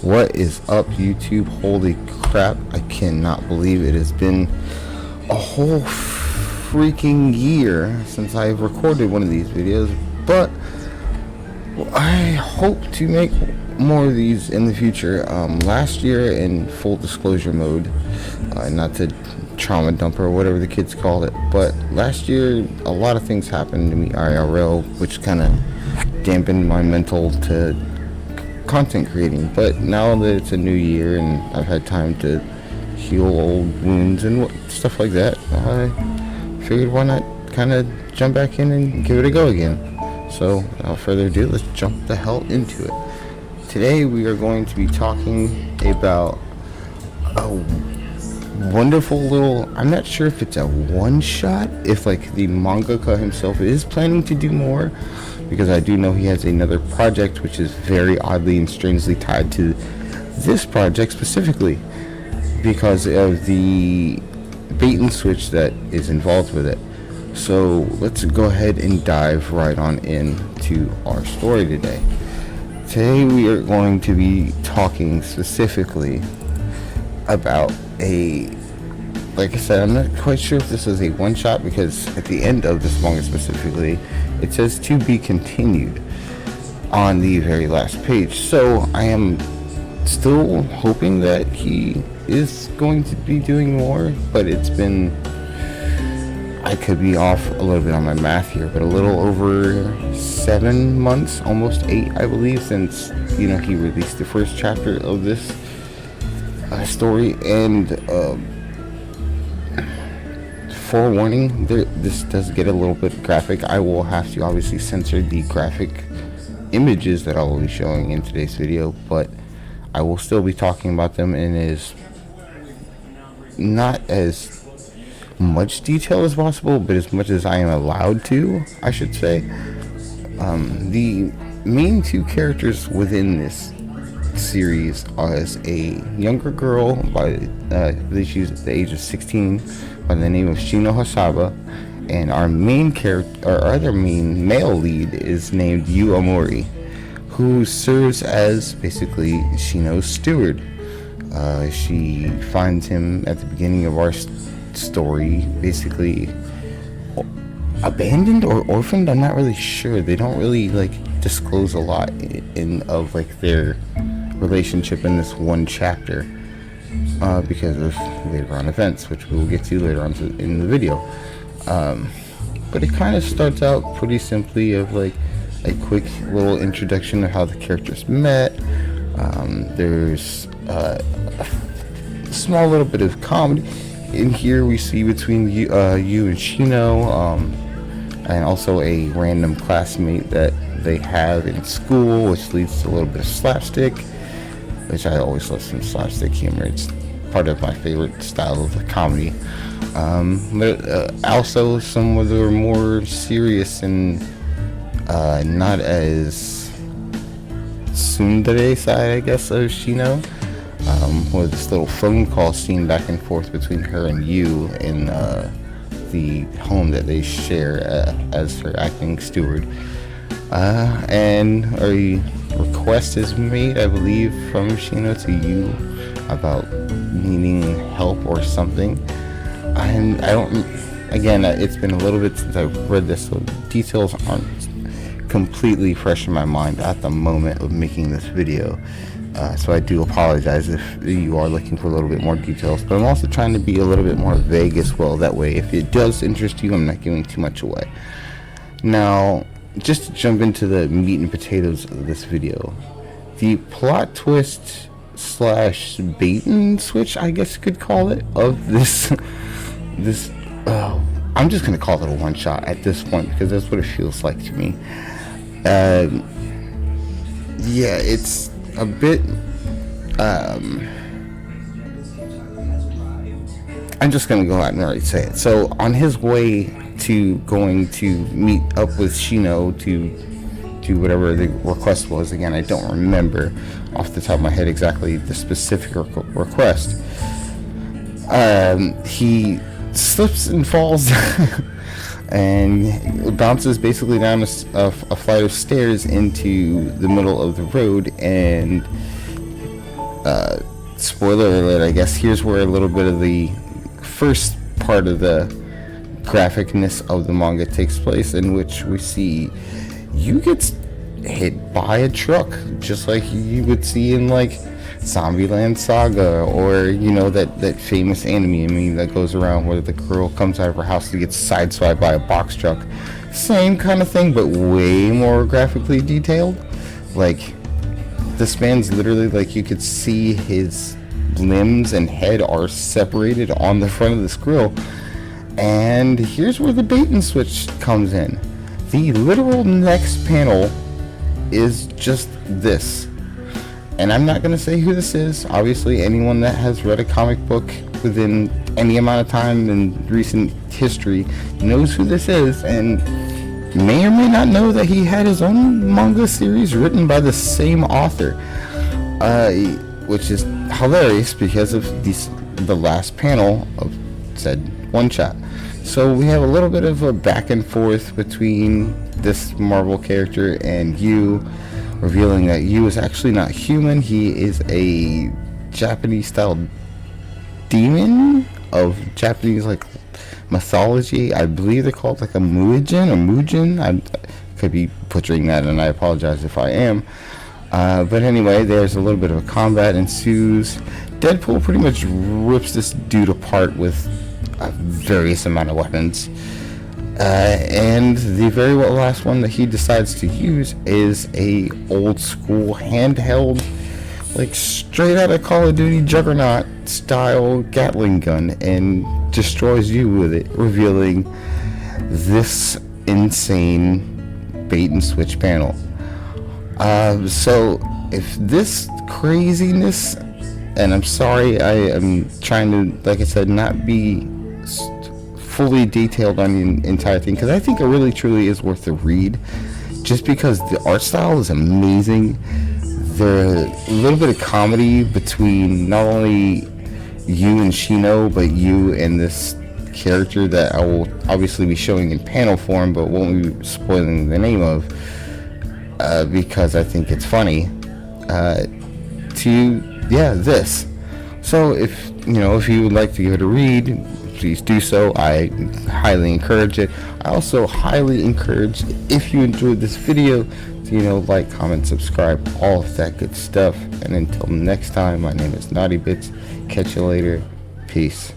What is up, YouTube? Holy crap, I cannot believe it has been a whole freaking year since I've recorded one of these videos, but I hope to make more of these in the future. Last year, in full disclosure mode, not to trauma dump or whatever the kids call it, but last year a lot of things happened to me IRL, which kind of dampened my mental to content creating. But now that it's a new year and I've had time to heal old wounds and stuff like that, I figured why not kind of jump back in and give it a go again. So without further ado, let's jump the hell into it. Today we are going to be talking about a wonderful little, I'm not sure if it's a one shot, if like the mangaka himself is planning to do more, because I do know he has another project which is very oddly and strangely tied to this project specifically because of the bait and switch that is involved with it. So let's go ahead and dive right on into our story today. Today we are going to be talking specifically about like I said, I'm not quite sure if this is a one shot, because at the end of this manga specifically it says to be continued on the very last page. So I am still hoping that he is going to be doing more, but it's been, I could be off a little bit on my math here, but a little over 7 months, almost 8 I believe, since he released the first chapter of this story. And forewarning, this does get a little bit graphic. I will have to obviously censor the graphic images that I will be showing in today's video, but I will still be talking about them in as not as much detail as possible, but as much as I am allowed to, I should say. The main two characters within this series is a younger girl by I believe she's at the age of 16 by the name of Shino Hasaba, and our main character, our other main male lead, is named Yu Amori, who serves as basically Shino's steward. She finds him at the beginning of our story basically abandoned or orphaned. I'm not really sure. They don't really disclose a lot of their relationship in this one chapter because of later on events, which we will get to later on in the video. But it kind of starts out pretty simply of a quick little introduction of how the characters met. There's a small little bit of comedy in here we see between you and Shino, and also a random classmate that they have in school, which leads to a little bit of slapstick, which I always love some slapstick humor. It's part of my favorite style of the comedy. But also some of the more serious and not as tsundere side, I guess, of Shino, with this little phone call scene back and forth between her and Yu in the home that they share as her acting steward. And a request is made, I believe, from Shino to Yu about needing help or something. And I don't, again, it's been a little bit since I've read this, so details aren't completely fresh in my mind at the moment of making this video. So I do apologize if you are looking for a little bit more details, but I'm also trying to be a little bit more vague as well. That way, if it does interest you, I'm not giving too much away. Now, just to jump into the meat and potatoes of this video, the plot twist slash bait and switch, I guess you could call it, of this I'm just gonna call it a one shot at this point because that's what it feels like to me. Yeah, it's a bit I'm just gonna go out and already say it. So on his way to going to meet up with Shino to do whatever the request was, again I don't remember off the top of my head exactly the specific request, he slips and falls and bounces basically down a flight of stairs into the middle of the road, and Spoiler alert, I guess. Here's where a little bit of the first part of the graphicness of the manga takes place, in which we see you gets hit by a truck, just like you would see in like Zombieland Saga, or you know that famous anime meme that goes around where the girl comes out of her house to get sideswiped by a box truck. Same kind of thing, but way more graphically detailed. Like, this man's literally, like, you could see his limbs and head are separated on the front of this grill. And here's where the bait and switch comes in. The literal next panel is just this. And I'm not going to say who this is. Obviously, anyone that has read a comic book within any amount of time in recent history knows who this is, and may or may not know that he had his own manga series written by the same author, which is hilarious because of the last panel of said one shot. So we have a little bit of a back and forth between this Marvel character and Yu, revealing that Yu is actually not human. He is a Japanese style demon of Japanese like mythology. I believe they're called like a Muijin. I could be butchering that, and I apologize if I am. But anyway, there's a little bit of a combat ensues. Deadpool pretty much rips this dude apart with a various amount of weapons. And the very last one that he decides to use is a old school handheld, like straight out of Call of Duty Juggernaut style Gatling gun, and destroys you with it, revealing this insane bait and switch panel. So if this craziness, and I'm sorry, I am trying to, like I said, not be fully detailed on the entire thing, because I think it really truly is worth the read, just because the art style is amazing. The little bit of comedy between not only Yu and Shino, but Yu and this character that I will obviously be showing in panel form, but won't be spoiling the name of, because I think it's funny. This. So if you would like to give it a read, please do so. I highly encourage it. I also highly encourage, if you enjoyed this video, to like, comment, subscribe, all of that good stuff. And until next time, my name is Naughty Bits. Catch you later. Peace.